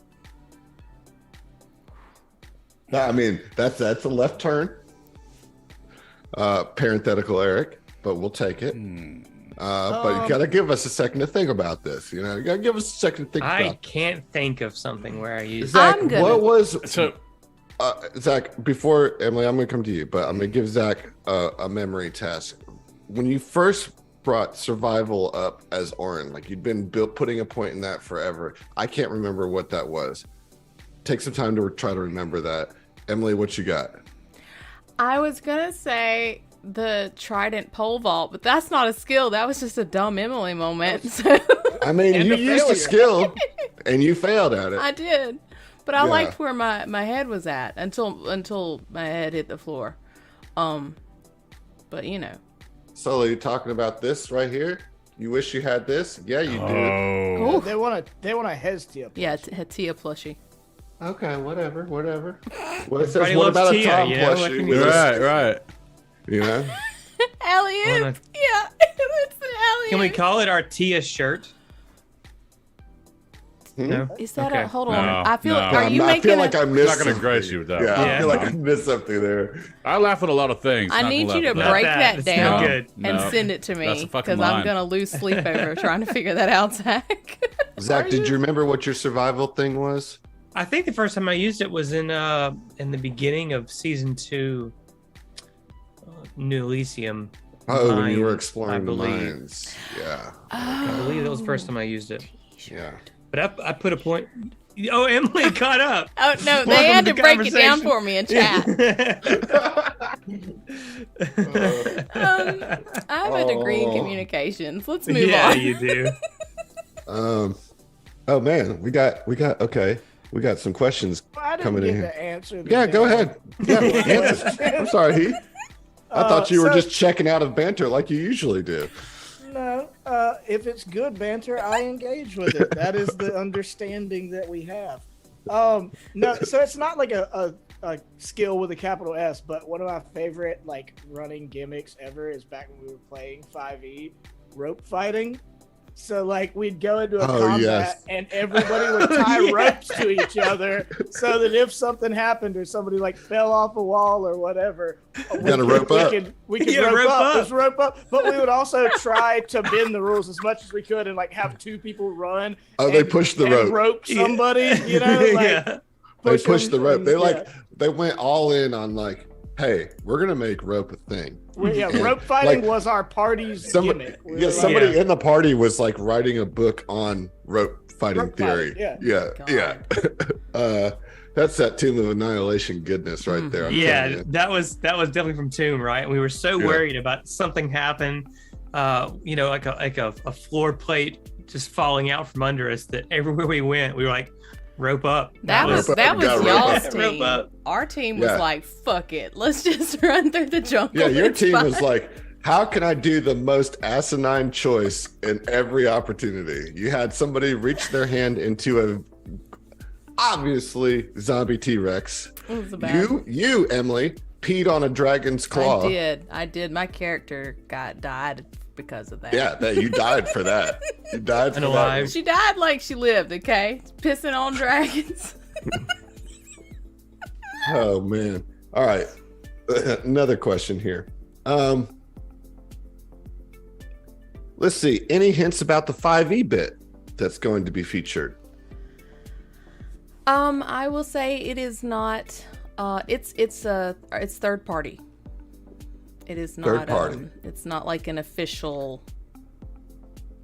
I mean, that's a left turn. Parenthetical, Eric, but we'll take it. But you gotta give us a second to think about this. You gotta give us a second to think I about. can't think of something where I use Zach, I'm gonna- what was So, Zach? Before Emily, I'm gonna come to you, but I'm gonna give Zach a memory task. When you first brought survival up as Orin, like you'd been putting a point in that forever. I can't remember what that was. Take some time to try to remember that. Emily, what you got? I was gonna say the trident pole vault, but that's not a skill. That was just a dumb Emily moment. So I mean, And you a used a failure. skill and you failed at it. I did, but I Yeah. liked where my head was at until my head hit the floor. but you know. Solo, you talking about this right here? You wish you had this? Yeah, you do. Oh. They want a Hestia. Yeah, it's a Tia plushie. Okay, whatever. Well, it says, Everybody what loves about a Tia, Tom you know, what plushie? can with you a- Right. You know? Alley-oop. Wanna- Yeah, it's an alley-oop. Can we call it our Tia shirt? No. Is that Okay. a hold on? No, I feel. no. Are you I making? feel like I missed Not gonna something. grace you with that. Yeah, I Yeah. feel like I missed something there. I laugh at a lot of things. I not need gonna you to laugh at break that. that It's down not good. and No. send it to That's a me fucking because I'm line. gonna lose sleep over trying to figure that out, Zach. Zach, did you remember what your survival thing was? I think the first time I used it was in the beginning of season 2, New Elysium. Oh, when you were Mine, exploring I the believe. mines. Yeah. I believe that was the first time I used it. Yeah. But I put a point. Oh, Emily caught up. Oh no, Welcome they had to to the break it down conversation. for me in chat. I have a degree in Oh. communications. Let's move yeah, on. you do. Oh man, we got some questions I didn't coming get in here. to answer. The Yeah, go damn- ahead. Yeah, answer. I'm sorry, Heath. I thought you were so- just checking out of banter like you usually do. No, if it's good banter, I engage with it. That is the understanding that we have. No, so it's not like a skill with a capital S, but one of my favorite like running gimmicks ever is back when we were playing 5e rope fighting. So like we'd go into a combat yes. and everybody would tie ropes to each other so that if something happened or somebody like fell off a wall or whatever, gotta rope up. we could Yeah, rope, rope up. up. Let's rope up. But we would also try to bend the rules as much as we could and like have two people run. Oh, they and- pushed the and rope. rope somebody, you know, like Yeah. They push pushed the them rope. and- They yeah. they went all in on like, hey, we're gonna make rope a thing. Yeah, And, rope fighting like, was our party's Somebody, gimmick. We yeah, were somebody Yeah. in the party was like writing a book on rope fighting Rope theory. fighting, yeah. That's that Tomb of Annihilation goodness right there. I'm telling Yeah, you. that was definitely from Tomb, right? We were so Yeah. worried about something happen, like a floor plate just falling out from under us that everywhere we went, we were like, rope up. That was Rope up. Gotta rope y'all's up. team. Rope up. Our team was Yeah. like, "Fuck it, let's just run through the jungle." Yeah, your It's team fine." was like, how can I do the most asinine choice in every opportunity? You had somebody reach their hand into a obviously zombie T-Rex. It was bad. You, Emily, peed on a dragon's claw. I did. My character died because of that. Yeah, that you died for that. You died for And alive. that. She died like she lived. Okay, pissing on dragons. Oh man. All right. Another question here. Let's see. Any hints about the 5e bit that's going to be featured? I will say it is not. It's third party. It is not Third party. it's not like an official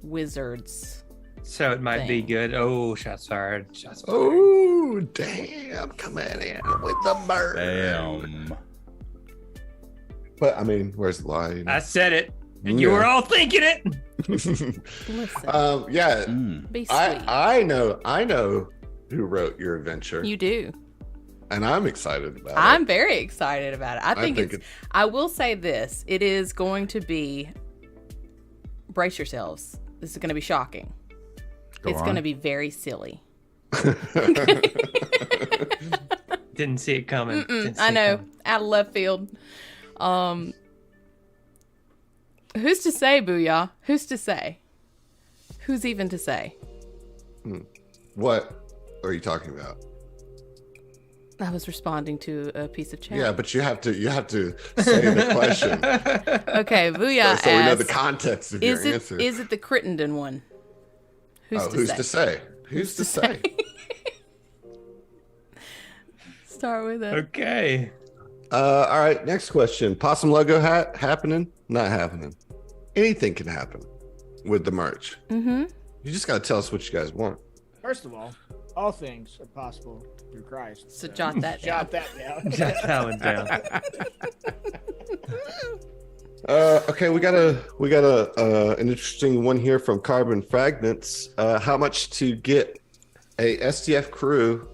Wizards. So it might be Thing. good. Oh, shots fired. Shots fired. Oh, damn. Coming in with the bird. Damn. But I mean, where's the lie? I said it. And you were all thinking it. Listen, Yeah. be sweet. I know who wrote your adventure. You do. And I'm excited about I'm it. very excited about it. I think think it's. I will say this: it is going to be. Brace yourselves. This is going to be shocking. It's on. going to be very silly. Didn't see it coming. Didn't see I it know, coming. out of left field. Who's to say, Booyah? Who's to say? Who's even to say? What are you talking about? I was responding to a piece of chat. Yeah, but you have to say the question Okay, Booyah so we know the asks, context of your answer. is it the Crittenden one? Who's to say? Who's to say? Start with it. Okay. All right, next question. Possum logo hat happening? Not happening. Anything can happen with the merch. Mm-hmm. You just got to tell us what you guys want. First of all things are possible through Christ. So jot that down. Jot that down. Jot that one down. Okay, we got an interesting one here from Carbon Fragments. How much to get a STF crew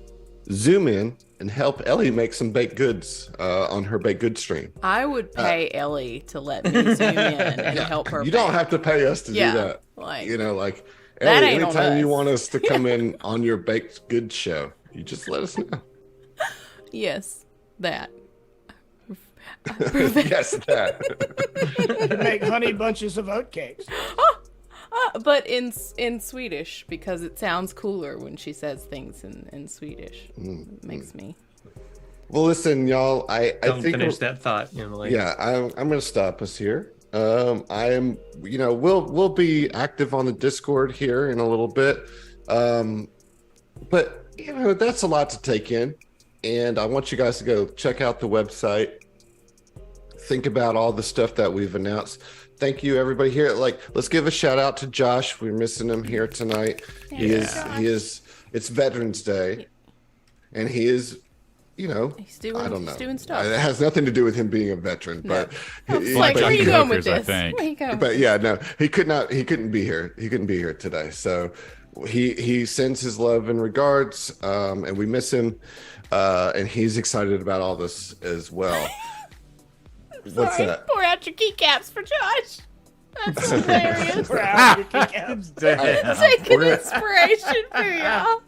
zoom in and help Ellie make some baked goods on her baked goods stream. I would pay Ellie to let me zoom in and help her. You don't have to pay us to do that. Like, Like that Ellie, ain't on anytime you us. want us to come in on your baked goods show, you just let us know. yes, that. Yes, that. To make honey bunches of oatcakes. But in Swedish, because it sounds cooler when she says things in Swedish. It makes me. Well, listen, y'all. I Don't think finish that thought, Emily. Yeah, I'm going to stop us here. I am, we'll be active on the Discord here in a little bit. But that's a lot to take in, and I want you guys to go check out the website. Think about all the stuff that we've announced. Thank you, everybody here. Let's give a shout out to Josh. We're missing him here tonight. He is. It's Veterans Day, and he is. He's doing, I don't know. He's doing stuff. It has nothing to do with him being a veteran, but It's like, where are you going with I this? think. Where are you going? but yeah, no, he couldn't be here. He couldn't be here today. So he sends his love and regards, and we miss him. And he's excited about all this as well. What's Sorry, that? pour out your keycaps for Josh. That's hilarious. Taking inspiration for y'all.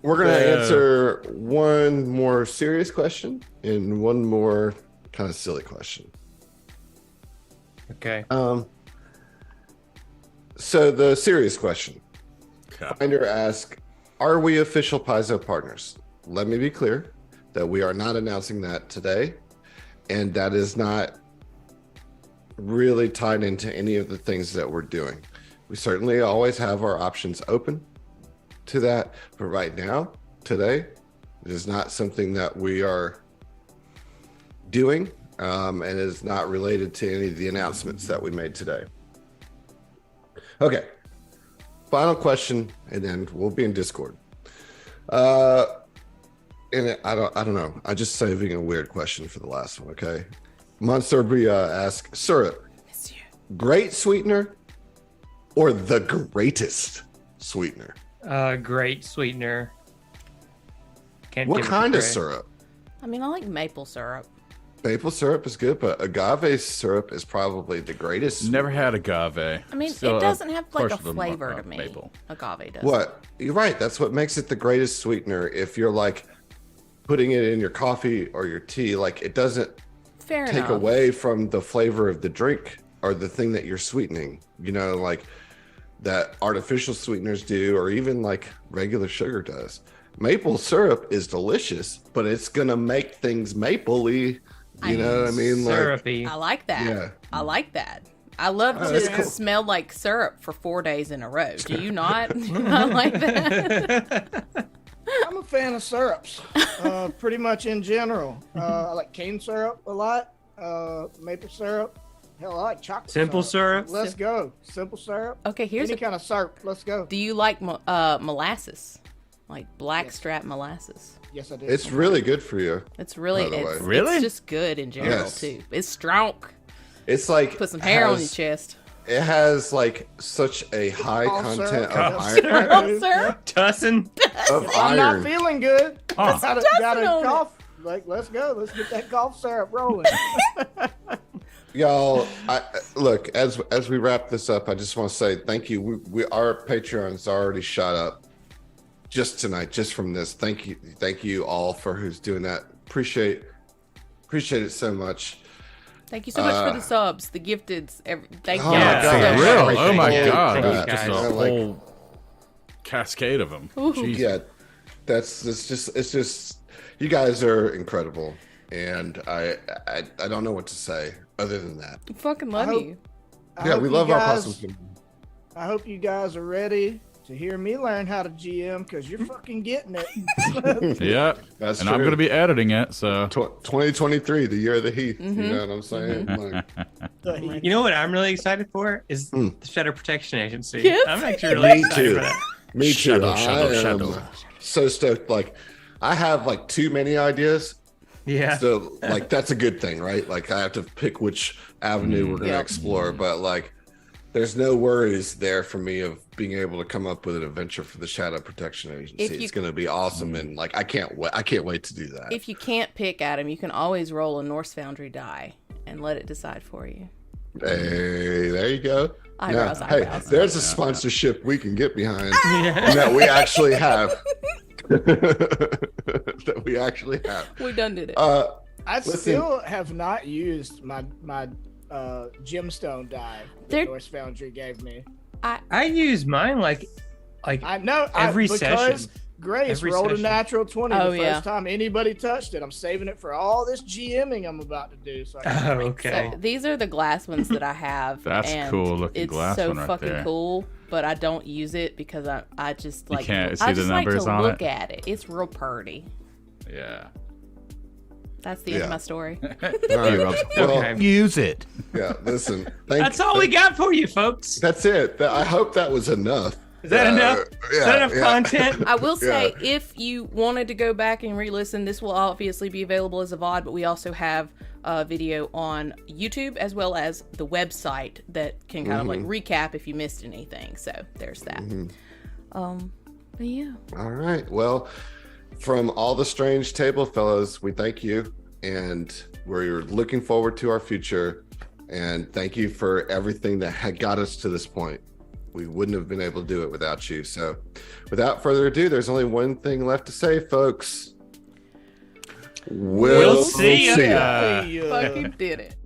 We're going to answer one more serious question and one more kind of silly question. Okay. So the serious question. Okay. Finder asks, are we official Paizo partners? Let me be clear that we are not announcing that today, and that is not really tied into any of the things that we're doing. We certainly always have our options open to that, but right now, today, it is not something that we are doing, and is not related to any of the announcements that we made today. Okay, final question, and then we'll be in Discord. And I don't know. I'm just saving a weird question for the last one. Okay, Monsorbia asks, syrup, great sweetener or the greatest sweetener? Great sweetener. Can't What give it kind of credit. syrup? I mean, I like maple syrup. Maple syrup is good, but agave syrup is probably the greatest. Never had agave. I mean, Still, it doesn't have like a partial to flavor to me. maple. Agave does. What? You're right. That's what makes it the greatest sweetener. If you're like putting it in your coffee or your tea, like it doesn't Fair take enough. away from the flavor of the drink or the thing that you're sweetening, like that artificial sweeteners do, or even like regular sugar does. Maple syrup is delicious, but it's gonna make things mapley. You know what I mean? Syrupy. I like that. Yeah. I like that. I love that's to cool. smell like syrup for 4 days in a row. Do you not? I like that. I'm a fan of syrups, pretty much in general. I like cane syrup a lot, maple syrup. Hell, I like chocolate Simple syrup? Let's go. Simple syrup. Okay, here's Any a. kind of syrup. Let's go. Do you like molasses? Like blackstrap molasses? Yes, I do. It's really good for you. It's really, By the way. it's, Really? it's just good in general Yes. too. It's strong. It's like Put some hair on your has- chest. It has like such a high Cough content syrup. of Cough iron. Oh, sir. Tussin. Of I'm not iron. feeling good. Huh. Gotta on it. cough. Like, let's go. Let's get that cough syrup rolling. Y'all, look, as we wrap this up, I just want to say thank you. Our Patreon's already shot up just tonight, just from this. Thank you all for who's doing that. Appreciate it so much. Thank you so much for the subs, the gifteds. Thank Oh you. my Yeah, God, For I'm real? sorry. Oh my Thank you. god! Thank you, There's just a guys. whole cascade of them. Ooh. Jeez. Yeah, it's just you guys are incredible, and I don't know what to say other than that. I fucking love I hope- you. I Yeah, hope we you love our guys- possum community. I hope you guys are ready to hear me learn how to GM because you're fucking getting it. Yeah, That's and true. I'm going to be editing it. So 2023, the year of the Heath. Mm-hmm. You know what I'm saying? Like, You know what I'm really excited for is the Shadow Protection Agency. Yes. I'm actually really Me excited too. for that. me too. I am shadow. so stoked. Like, I have like too many ideas. Yeah. So like that's a good thing, right? Like I have to pick which avenue we're gonna Yep. explore. But like there's no worries there for me of being able to come up with an adventure for the Shadow Protection Agency. It's going to be awesome, and like I can't wait to do that. If you can't pick Adam, you can always roll a Norse Foundry die and let it decide for you. Hey, there you go. Eyebrows, Now, eyebrows. hey, there's a sponsorship we can get behind that we actually have. That we actually have. We done did it. I still have not used my gemstone die that Norse Foundry gave me. I use mine like I know every session. Because Grace rolled a natural 20 the first time anybody touched it. I'm saving it for all this GMing I'm about to do. So okay. So these are the glass ones that I have. That's and cool looking glass one right It's so fucking there. cool, but I don't use it because I just like can't see I the just numbers like to on look it? at it. It's real pretty. Yeah. That's the end of my story. All right. Well, Use it. yeah, listen. That's all we got for you, folks. That's it. I hope that was enough. Is that enough? Is that enough content? I will say, if you wanted to go back and re-listen, this will obviously be available as a VOD, but we also have a video on YouTube as well as the website that can kind of like recap if you missed anything. So there's that. But yeah. All right. Well, from all the Strange Table fellows, we thank you, and we're looking forward to our future. And thank you for everything that had got us to this point. We wouldn't have been able to do it without you. So without further ado, there's only one thing left to say, folks. We'll see ya. Fucking did it.